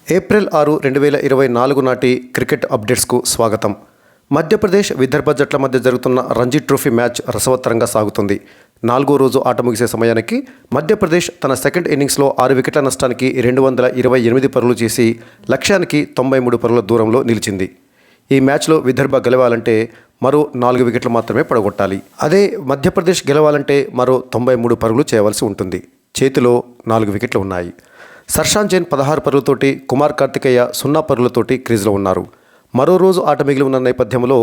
April 6, 2024 నాటి cricket అప్డేట్స్కు స్వాగతం. మధ్యప్రదేశ్, విదర్భ జట్ల మధ్య జరుగుతున్న రంజీ ట్రోఫీ మ్యాచ్ రసవత్తరంగా సాగుతుంది. 4వ రోజు ఆట ముగిసే సమయానికి మధ్యప్రదేశ్ తన సెకండ్ ఇన్నింగ్స్లో 6 వికెట్ల నష్టానికి 228 పరుగులు చేసి లక్ష్యానికి 93 పరుగుల దూరంలో నిలిచింది. ఈ మ్యాచ్లో విదర్భ గెలవాలంటే మరో 4 వికెట్లు మాత్రమే పడగొట్టాలి. అదే మధ్యప్రదేశ్ గెలవాలంటే మరో 93 పరుగులు చేయవలసి ఉంటుంది. చేతిలో 4 వికెట్లు ఉన్నాయి. సర్షాన్ జైన్ 16 పరుగులతోటి, కుమార్ కార్తికేయ 0 పరుగులతోటి క్రీజ్లో ఉన్నారు. మరో రోజు ఆట మిగిలి ఉన్న నేపథ్యంలో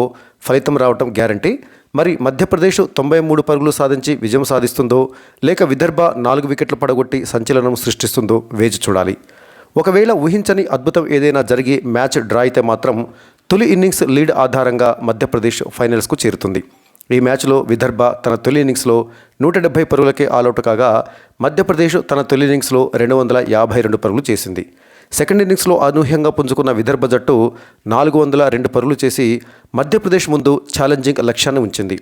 ఫలితం రావటం గ్యారంటీ. మరి మధ్యప్రదేశ్ 93 పరుగులు సాధించి విజయం సాధిస్తుందో, లేక విదర్భ 4 వికెట్లు పడగొట్టి సంచలనం సృష్టిస్తుందో వేచి చూడాలి. ఒకవేళ ఊహించని అద్భుతం ఏదైనా జరిగి మ్యాచ్ డ్రా అయితే మాత్రం తొలి ఇన్నింగ్స్ లీడ్ ఆధారంగా మధ్యప్రదేశ్ ఫైనల్స్కు చేరుతుంది. ఈ మ్యాచ్లో విదర్భ తన తొలి ఇన్నింగ్స్లో 170 పరుగులకే ఆలౌట్ కాగా మధ్యప్రదేశ్ తన తొలి ఇన్నింగ్స్లో 252 పరుగులు చేసింది. సెకండ్ ఇన్నింగ్స్లో అనూహ్యంగా పుంజుకున్న విదర్భ జట్టు 402 పరుగులు చేసి మధ్యప్రదేశ్ ముందు ఛాలెంజింగ్ లక్ష్యాన్ని ఉంచింది.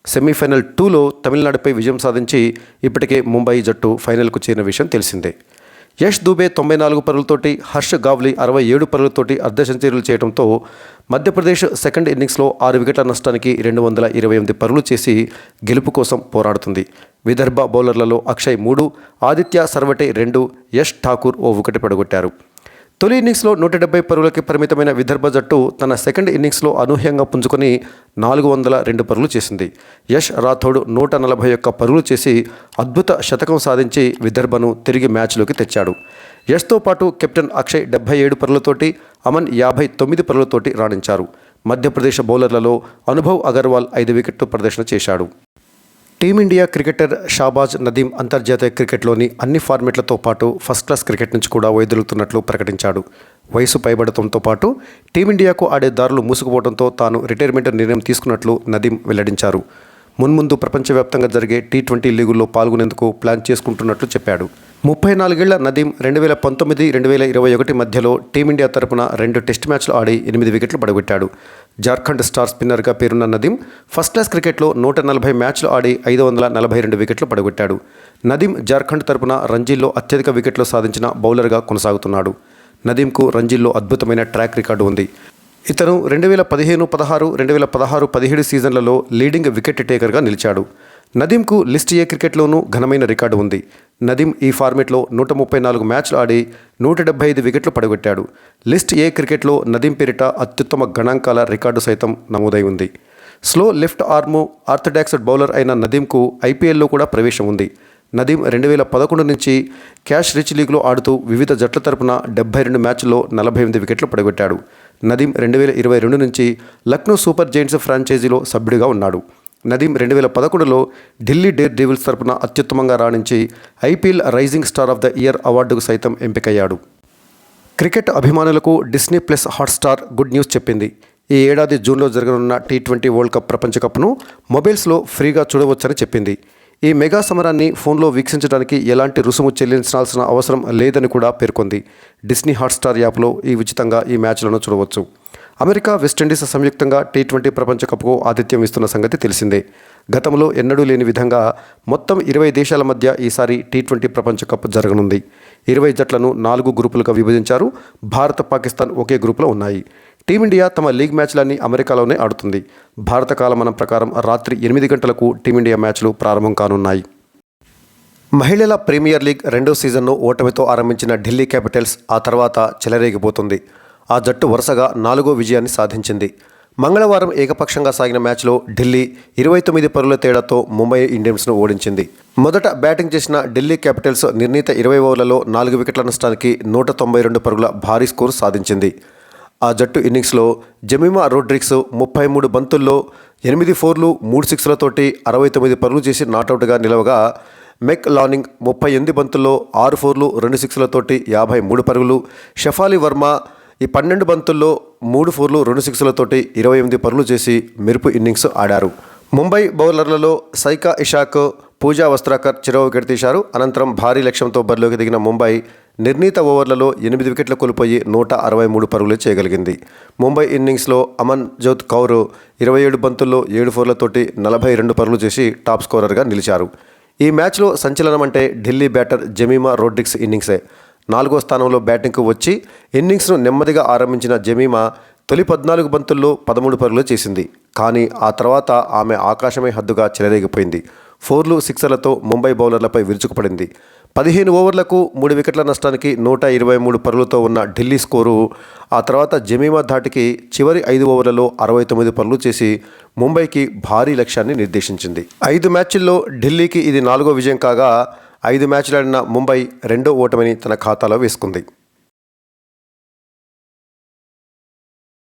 సెమీఫైనల్ 2లో తమిళనాడుపై విజయం సాధించి ఇప్పటికే ముంబై జట్టు ఫైనల్కు చేరిన విషయం తెలిసిందే. యష్ దూబే 94 పరుగులతోటి, హర్ష్ గావ్లీ 67 పరుగులతోటి అర్ధ సెంచరీలు చేయడంతో మధ్యప్రదేశ్ సెకండ్ ఇన్నింగ్స్లో 6 వికెట్ల నష్టానికి 228 పరుగులు చేసి గెలుపు కోసం పోరాడుతుంది. విదర్భ బౌలర్లలో అక్షయ్ 3, ఆదిత్య సర్వటే 2, యష్ ఠాకూర్ 1 వికెట్ పడగొట్టారు. తొలి ఇన్నింగ్స్లో 170 పరుగులకి పరిమితమైన విదర్భ జట్టు తన సెకండ్ ఇన్నింగ్స్లో అనూహ్యంగా పుంజుకొని 402 పరుగులు చేసింది. యష్ రాథోడ్ 141 పరుగులు చేసి అద్భుత శతకం సాధించి విదర్భను తిరిగి మ్యాచ్లోకి తెచ్చాడు. యష్తో పాటు కెప్టెన్ అక్షయ్ 77 పరుగులతోటి, అమన్ 59 పరుగులతోటి రాణించారు. మధ్యప్రదేశ్ బౌలర్లలో అనుభవ్ అగర్వాల్ 5 వికెట్లు ప్రదర్శన చేశాడు. టీమిండియా క్రికెటర్ షాబాజ్ నదీం అంతర్జాతీయ క్రికెట్లోని అన్ని ఫార్మెట్లతో పాటు ఫస్ట్ క్లాస్ క్రికెట్ నుంచి కూడా వైదొలుగుతున్నట్లు ప్రకటించాడు. వయసు పైబడటంతో పాటు టీమిండియాకు ఆడే దారులు మూసుకుపోవడంతో తాను రిటైర్మెంట్ నిర్ణయం తీసుకున్నట్లు నదీం వెల్లడించారు. మున్ముందు ప్రపంచవ్యాప్తంగా జరిగే T20 లీగుల్లో పాల్గొనేందుకు ప్లాన్ చేసుకుంటున్నట్లు చెప్పాడు. 34 ఏళ్ల నదీం 2019-2021 మధ్యలో టీమిండియా తరపున 2 టెస్ట్ మ్యాచ్లు ఆడి 8 వికెట్లు పడగొట్టాడు. జార్ఖండ్ స్టార్ స్పిన్నర్గా పేరున్న నదీం ఫస్ట్ క్లాస్ క్రికెట్లో 140 మ్యాచ్లు ఆడి 542 వికెట్లు పడగొట్టాడు. నదీం జార్ఖండ్ తరపున రంజీల్లో అత్యధిక వికెట్లు సాధించిన బౌలర్గా కొనసాగుతున్నాడు. నదీంకు రంజీల్లో అద్భుతమైన ట్రాక్ రికార్డు ఉంది. ఇతను 2015-16, 2016-17 సీజన్లలో లీడింగ్ వికెట్ టేకర్గా నిలిచాడు. నదీంకు లిస్ట్ ఏ క్రికెట్లోనూ ఘనమైన రికార్డు ఉంది. నదీం ఈ ఫార్మెట్లో 134 మ్యాచ్లు ఆడి 175 వికెట్లు పడగొట్టాడు. లిస్ట్ ఏ క్రికెట్లో నదీం పేరిట అత్యుత్తమ గణాంకాల రికార్డు సైతం నమోదై ఉంది. Slow left arm orthodox bowler అయిన నదీంకు ఐపీఎల్లో కూడా ప్రవేశం ఉంది. నదీం 2011 నుంచి క్యాష్ రిచ్ లీగ్లో ఆడుతూ వివిధ జట్ల తరపున 72 మ్యాచ్ల్లో 48 వికెట్లు పడగొట్టాడు. నదీం 2022 నుంచి లక్నో సూపర్ జైంట్స్ ఫ్రాంచైజీలో సభ్యుడిగా ఉన్నాడు. నదీం 2011లో ఢిల్లీ డేర్ డెవిల్స్ తరపున అత్యుత్తమంగా రాణించి IPL rising star of the year అవార్డుకు సైతం ఎంపికయ్యాడు. క్రికెట్ అభిమానులకు Disney plus Hotstar good news చెప్పింది. ఈ ఏడాది జూన్లో జరగనున్న T20 వరల్డ్ కప్ ప్రపంచ కప్ను మొబైల్స్లో ఫ్రీగా చూడవచ్చని చెప్పింది. ఈ మెగా సమరాన్ని ఫోన్లో వీక్షించడానికి ఎలాంటి రుసుము చెల్లించాల్సిన అవసరం లేదని కూడా పేర్కొంది. డిస్నీ హాట్స్టార్ యాప్లో ఉచితంగా ఈ మ్యాచ్లను చూడవచ్చు. అమెరికా, వెస్టిండీస్ సంయుక్తంగా T20 ప్రపంచ కప్కు ఆతిథ్యం ఇస్తున్న సంగతి తెలిసిందే. గతంలో ఎన్నడూ లేని విధంగా మొత్తం 20 దేశాల మధ్య ఈసారి T20 ప్రపంచ కప్ జరగనుంది. 20 జట్లను 4 గ్రూపులుగా విభజించారు. భారత్, పాకిస్తాన్ ఒకే గ్రూపులో ఉన్నాయి. టీమిండియా తమ లీగ్ మ్యాచ్లన్నీ అమెరికాలోనే ఆడుతుంది. భారత కాలమానం ప్రకారం రాత్రి 8 గంటలకు టీమిండియా మ్యాచ్లు ప్రారంభం కానున్నాయి. మహిళల ప్రీమియర్ లీగ్ 2వ సీజన్ను ఓటమితో ఆరంభించిన ఢిల్లీ క్యాపిటల్స్ ఆ తర్వాత చెలరేగిపోతుంది. ఆ జట్టు వరుసగా 4వ విజయాన్ని సాధించింది. మంగళవారం ఏకపక్షంగా సాగిన మ్యాచ్లో ఢిల్లీ 29 పరుగుల తేడాతో ముంబై ఇండియన్స్ను ఓడించింది. మొదట బ్యాటింగ్ చేసిన ఢిల్లీ క్యాపిటల్స్ నిర్ణీత 20 ఓవర్లలో 4 వికెట్ల నష్టానికి 192 పరుగుల భారీ స్కోరు సాధించింది. ఆ జట్టు ఇన్నింగ్స్లో జెమిమా రోడ్రిగ్స్ 33 బంతుల్లో 8 ఫోర్లు 3 సిక్స్లతోటి 69 పరుగులు చేసి నాటౌట్గా నిలవగా, మెక్ లానింగ్ 38 బంతుల్లో 6 ఫోర్లు 2 సిక్స్లతోటి 53 పరుగులు, షఫాలి వర్మ 12 బంతుల్లో 3 ఫోర్లు 2 సిక్స్లతోటి 28 పరుగులు చేసి మెరుపు ఇన్నింగ్స్ ఆడారు. ముంబై బౌలర్లలో సైకా ఇషాక్, పూజా వస్త్రాకర్ చెరో వికెట్ తీశారు. అనంతరం భారీ లక్ష్యంతో బరిలోకి దిగిన ముంబై నిర్ణీత ఓవర్లలో 8 వికెట్లు కోల్పోయి 163 పరుగులు చేయగలిగింది. ముంబై ఇన్నింగ్స్లో అమన్ జోత్ కౌర్ 27 బంతుల్లో 7 ఫోర్లతోటి 42 పరుగులు చేసి టాప్ స్కోరర్గా నిలిచారు. ఈ మ్యాచ్లో సంచలనం అంటే ఢిల్లీ బ్యాటర్ జెమిమా రోడ్రిగ్స్ ఇన్నింగ్సే. 4వ స్థానంలో బ్యాటింగ్కు వచ్చి ఇన్నింగ్స్ను నెమ్మదిగా ఆరంభించిన జమీమా తొలి 14 బంతుల్లో 13 పరుగులు చేసింది. కానీ ఆ తర్వాత ఆమె ఆకాశమే హద్దుగా చెలరేగిపోయింది. 4లు 6లతో ముంబై బౌలర్లపై విరుచుకుపడింది. 15 ఓవర్లకు 3 వికెట్ల నష్టానికి 123 పరుగులతో ఉన్న ఢిల్లీ స్కోరు ఆ తర్వాత జమీమా ధాటికి చివరి 5 ఓవర్లలో 69 పరుగులు చేసి ముంబైకి భారీ లక్ష్యాన్ని నిర్దేశించింది. 5 మ్యాచ్ల్లో ఢిల్లీకి ఇది 4వ విజయం కాగా 5 మ్యాచ్లు ఆడిన ముంబై 2వ ఓటమిని తన ఖాతాలో వేసుకుంది.